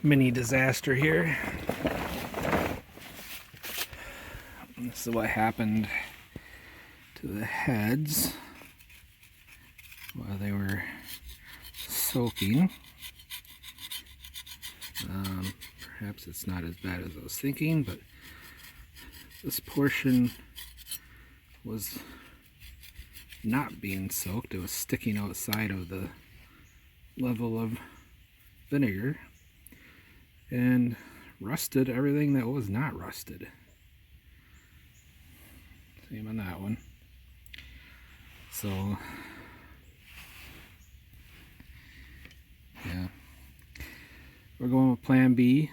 mini disaster here. This is what happened to the heads while they were soaking. Perhaps it's not as bad as I was thinking, but this portion was not being soaked. It was sticking outside of the level of vinegar and rusted everything that was not rusted. Same on that one. So yeah, we're going with plan B.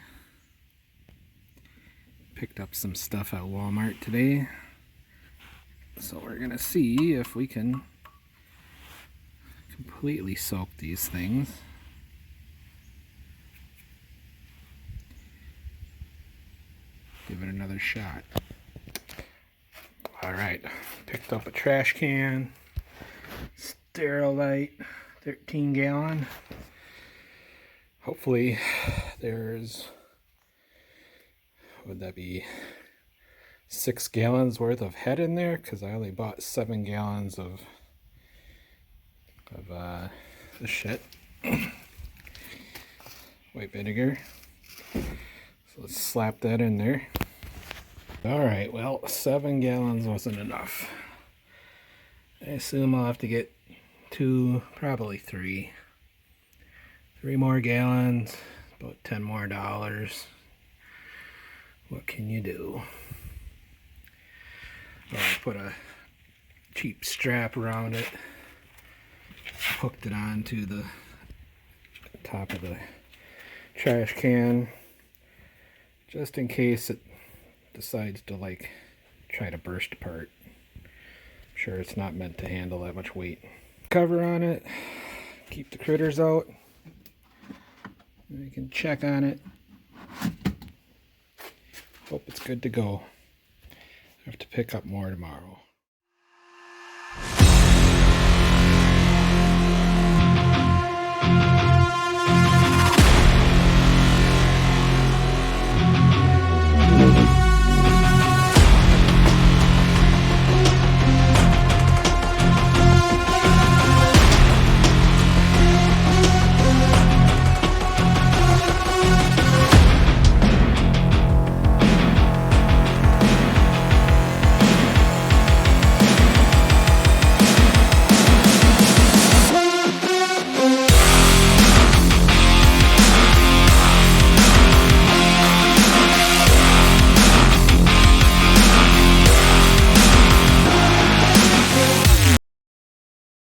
Picked up some stuff at Walmart today, so we're gonna see if we can completely soak these things. Give it another shot. Alright, picked up a trash can, Sterilite, 13 gallon. Hopefully there's, would that be 6 gallons worth of head in there? Because I only bought 7 gallons of the shit. White vinegar. So let's slap that in there. Alright, well, 7 gallons wasn't enough. I assume I'll have to get 2, probably 3. 3 more gallons, about $10 more. What can you do? Well, I put a cheap strap around it, hooked it onto the top of the trash can, just in case it decides to like try to burst apart. I'm sure it's not meant to handle that much weight. Cover on it, keep the critters out. We can check on it. Hope it's good to go. I have to pick up more tomorrow.